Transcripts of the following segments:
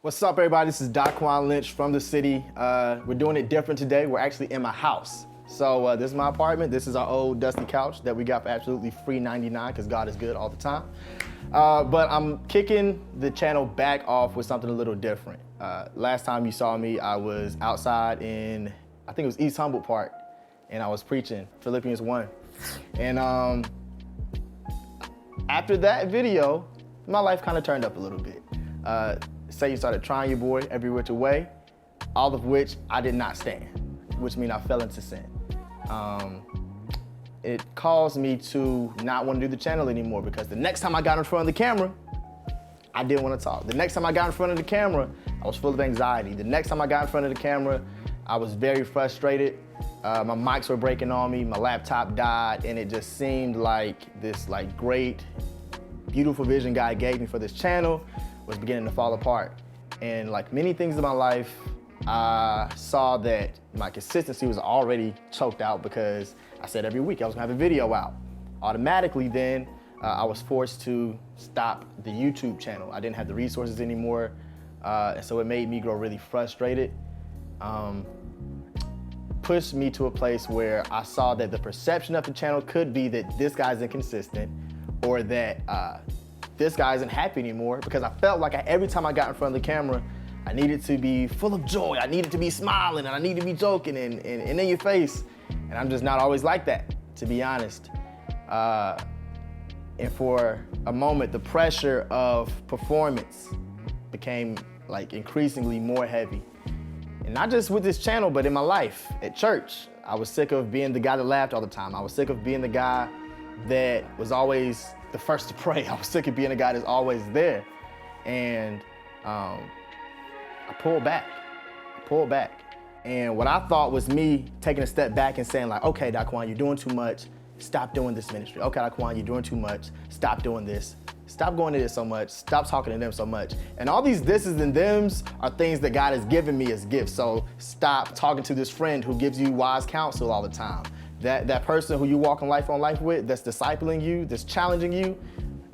What's up, everybody? This is Daquan Lynch from the city. We're doing it different today. We're actually in my house. So this is my apartment. This is our old dusty couch that we got for absolutely free 99 because God is good all the time. But I'm kicking the channel back off with something a little different. Last time you saw me, I was outside in, I think it was East Humboldt Park, and I was preaching Philippians 1. And after that video, my life kind of turned up a little bit. Satan started trying your boy every which way, all of which I did not stand, which means I fell into sin. It caused me to not want to do the channel anymore because the next time I got in front of the camera, I didn't want to talk. The next time I got in front of the camera, I was full of anxiety. The next time I got in front of the camera, I was very frustrated. My mics were breaking on me, my laptop died, and it just seemed like this great, beautiful vision God gave me for this channel was beginning to fall apart. And like many things in my life, I saw that my consistency was already choked out because I said every week I was gonna have a video out. Automatically then, I was forced to stop the YouTube channel. I didn't have the resources anymore, and so it made me grow really frustrated. Pushed me to a place where I saw that the perception of the channel could be that this guy's inconsistent or that this guy isn't happy anymore, because I felt like every time I got in front of the camera, I needed to be full of joy. I needed to be smiling and I needed to be joking and in your face. And I'm just not always like that, to be honest. And for a moment, the pressure of performance became increasingly more heavy. And not just with this channel, but in my life, at church. I was sick of being the guy that laughed all the time. I was sick of being the guy that was always the first to pray. I was sick of being a guy that's always there. And I pulled back. And what I thought was me taking a step back and saying okay, Daquan, you're doing too much. Stop doing this ministry. Okay, Daquan, you're doing too much. Stop doing this. Stop going to this so much. Stop talking to them so much. And all these thises and thems are things that God has given me as gifts. So stop talking to this friend who gives you wise counsel all the time. That person who you walk in life on life with, that's discipling you, that's challenging you,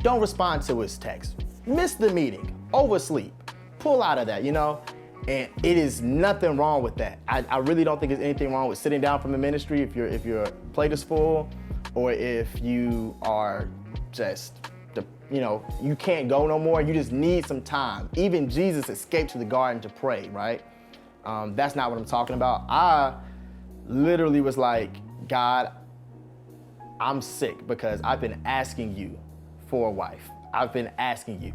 don't respond to his text. Miss the meeting, oversleep, pull out of that, And it is nothing wrong with that. I really don't think there's anything wrong with sitting down from the ministry if your plate is full, or if you are just, you can't go no more, you just need some time. Even Jesus escaped to the garden to pray, right? That's not what I'm talking about. I literally was like, God, I'm sick because I've been asking you for a wife. I've been asking you.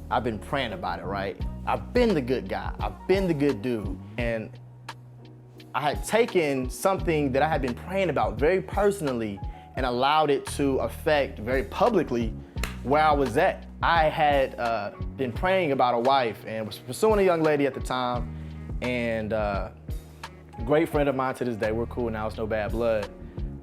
I've been praying about it, right? I've been the good guy. I've been the good dude. And I had taken something that I had been praying about very personally and allowed it to affect very publicly where I was at. I had been praying about a wife and was pursuing a young lady at the time, and great friend of mine to this day. We're cool now, it's no bad blood.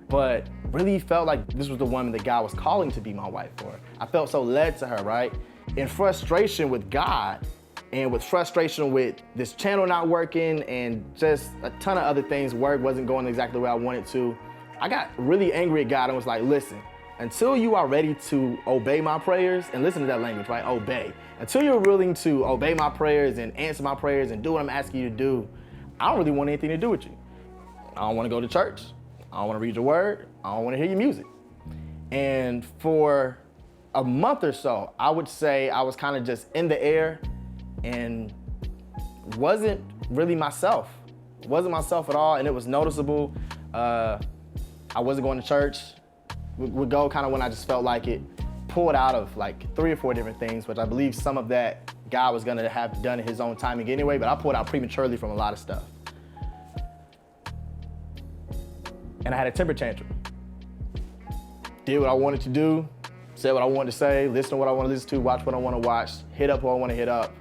But really felt like this was the woman that God was calling to be my wife for. I felt so led to her, right? In frustration with God and with frustration with this channel not working and just a ton of other things, work wasn't going exactly the way I wanted to, I got really angry at God and was like, listen, until you are ready to obey my prayers, and listen to that language, right? Obey. Until you're willing to obey my prayers and answer my prayers and do what I'm asking you to do, I don't really want anything to do with you. I don't want to go to church. I don't want to read your word. I don't want to hear your music. And for a month or so, I would say I was kind of just in the air and wasn't really myself. Wasn't myself at all, and it was noticeable. I wasn't going to church. Would go kind of when I just felt like it. Pulled out of 3 or 4 different things, which I believe some of that God was gonna have done in his own timing anyway, but I pulled out prematurely from a lot of stuff. And I had a temper tantrum. Did what I wanted to do, said what I wanted to say, listen to what I want to listen to, watch what I want to watch, hit up who I want to hit up.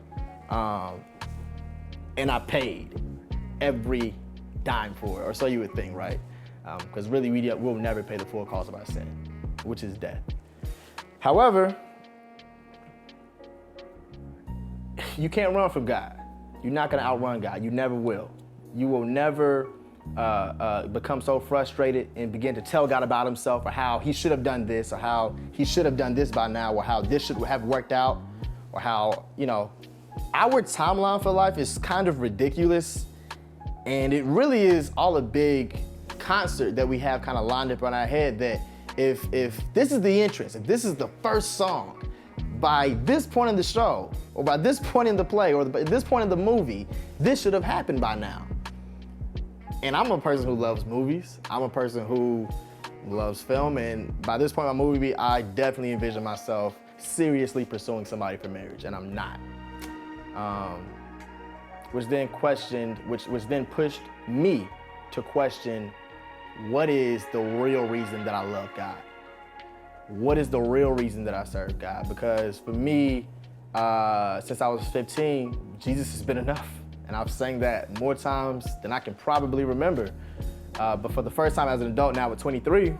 And I paid every dime for it, or so you would think, right? Because really we'll never pay the full cost of our sin, which is death. However, you can't run from God. You're not gonna outrun God, you never will. You will never become so frustrated and begin to tell God about himself, or how he should have done this, or how he should have done this by now, or how this should have worked out, or how, our timeline for life is kind of ridiculous, and it really is all a big concert that we have kind of lined up on our head that if this is the entrance, if this is the first song, by this point in the show, or by this point in the play, or by this point in the movie, this should have happened by now. And I'm a person who loves movies. I'm a person who loves film, and by this point in my movie, I definitely envision myself seriously pursuing somebody for marriage, and I'm not. Which then pushed me to question, what is the real reason that I love God? What is the real reason that I serve God? Because for me, since I was 15, Jesus has been enough. And I've sang that more times than I can probably remember. But for the first time as an adult now at 23,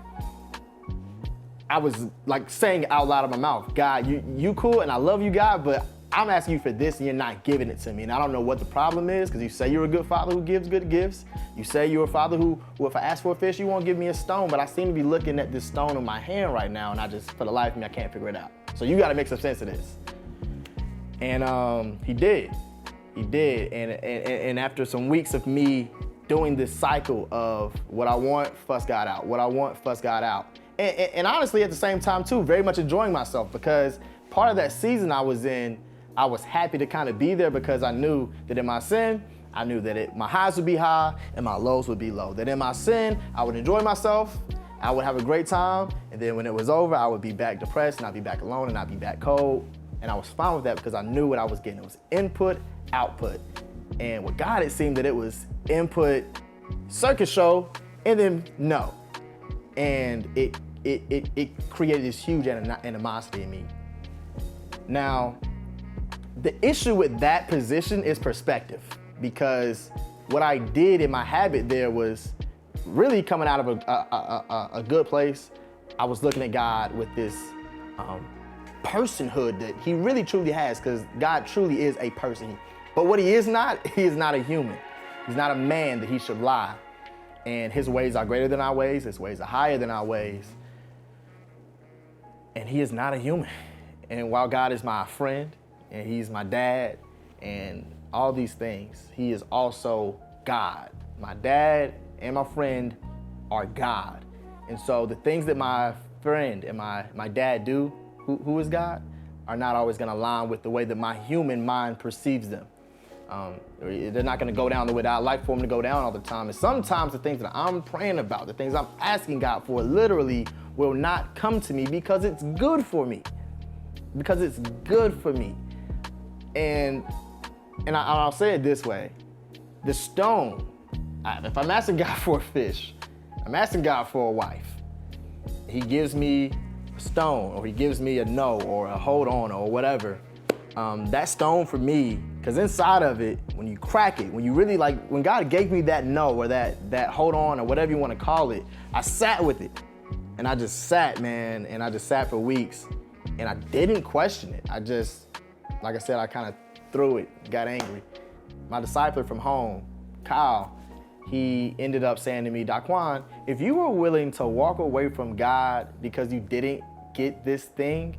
I was like saying out loud of my mouth, God, you cool and I love you, God, but I'm asking you for this and you're not giving it to me. And I don't know what the problem is, because you say you're a good father who gives good gifts. You say you're a father who if I ask for a fish, you won't give me a stone, but I seem to be looking at this stone in my hand right now, and I just, for the life of me, I can't figure it out. So you gotta make some sense of this. And he did. He did, and after some weeks of me doing this cycle of what I want, fuss God out, what I want, fuss God out. And honestly, at the same time too, very much enjoying myself, because part of that season I was in, I was happy to kind of be there, because I knew that in my sin, I knew that my highs would be high and my lows would be low. That in my sin, I would enjoy myself, I would have a great time, and then when it was over, I would be back depressed, and I'd be back alone, and I'd be back cold. And I was fine with that because I knew what I was getting. It was input, output. And with God, it seemed that it was input, circus show, and then no. And it created this huge animosity in me. Now, the issue with that position is perspective, because what I did in my habit there was really coming out of a good place. I was looking at God with this personhood that he really truly has, because God truly is a person. But what he is not a human. He's not a man that he should lie. And his ways are greater than our ways. His ways are higher than our ways. And he is not a human. And while God is my friend, and he's my dad, and all these things, he is also God. My dad and my friend are God. And so the things that my friend and my dad do, who is God, are not always gonna align with the way that my human mind perceives them. They're not gonna go down the way that I like for them to go down all the time. And sometimes the things that I'm praying about, the things I'm asking God for, literally will not come to me because it's good for me. Because it's good for me. And I'll say it this way. The stone, if I'm asking God for a fish, I'm asking God for a wife. He gives me a stone, or he gives me a no, or a hold on, or whatever. That stone for me, because inside of it, when you crack it, when you really when God gave me that no, or that hold on, or whatever you want to call it, I sat with it. And I just sat, man, and I just sat for weeks. And I didn't question it. I just, like I said, I kind of threw it, got angry. My discipler from home, Kyle, he ended up saying to me, Daquan, if you were willing to walk away from God because you didn't get this thing,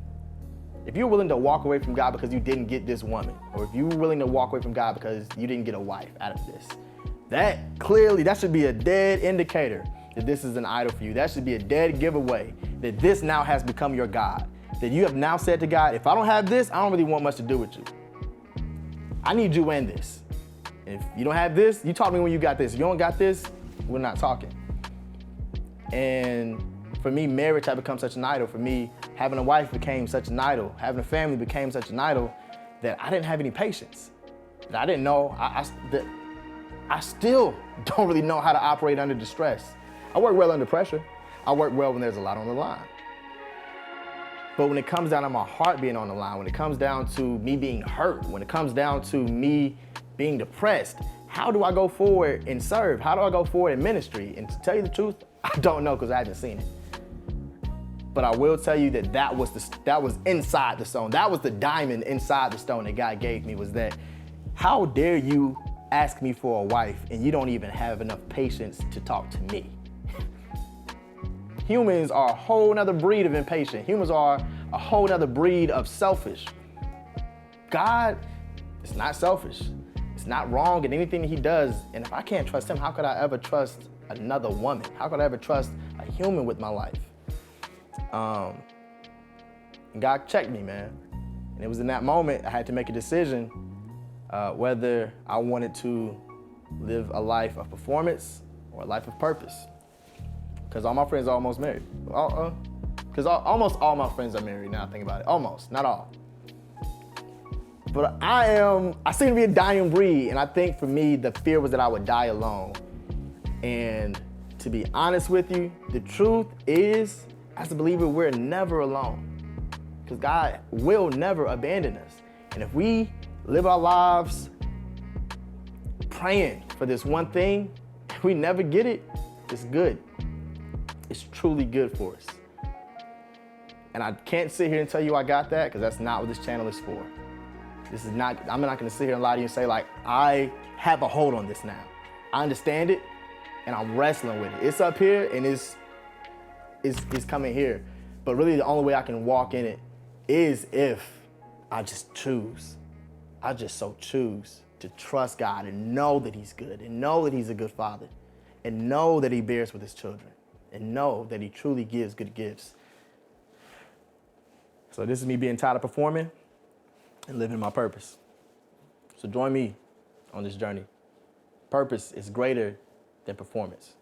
if you're willing to walk away from God because you didn't get this woman, or if you were willing to walk away from God because you didn't get a wife out of this, that should be a dead indicator that this is an idol for you. That should be a dead giveaway that this now has become your God. That you have now said to God, if I don't have this, I don't really want much to do with you. I need you in this. If you don't have this, you talk to me when you got this. If you don't got this, we're not talking. And for me, marriage had become such an idol. For me, having a wife became such an idol. Having a family became such an idol that I didn't have any patience. That I didn't know, that I still don't really know how to operate under distress. I work well under pressure. I work well when there's a lot on the line. But when it comes down to my heart being on the line, when it comes down to me being hurt, when it comes down to me being depressed, how do I go forward and serve? How do I go forward in ministry? And to tell you the truth, I don't know, because I haven't seen it. But I will tell you that was inside the stone. That was the diamond inside the stone that God gave me, was that, how dare you ask me for a wife and you don't even have enough patience to talk to me? Humans are a whole nother breed of impatient. Humans are a whole nother breed of selfish. God It's not selfish. It's not wrong in anything that he does. And if I can't trust him, how could I ever trust another woman? How could I ever trust a human with my life? And God checked me, man. And it was in that moment I had to make a decision whether I wanted to live a life of performance or a life of purpose. Because all my friends are almost married. Because almost all my friends are married now, think about it. Almost, not all. But I seem to be a dying breed, and I think for me, the fear was that I would die alone. And to be honest with you, the truth is, as a believer, we're never alone. Because God will never abandon us. And if we live our lives praying for this one thing, if we never get it, it's good. It's truly good for us. And I can't sit here and tell you I got that, because that's not what this channel is for. This is not, I'm not gonna sit here and lie to you and say like, I have a hold on this now. I understand it and I'm wrestling with it. It's up here and it's coming here. But really the only way I can walk in it is if I just choose. I just so choose to trust God and know that he's good and know that he's a good father and know that he bears with his children and know that he truly gives good gifts. So this is me being tired of performing and living my purpose. So join me on this journey. Purpose is greater than performance.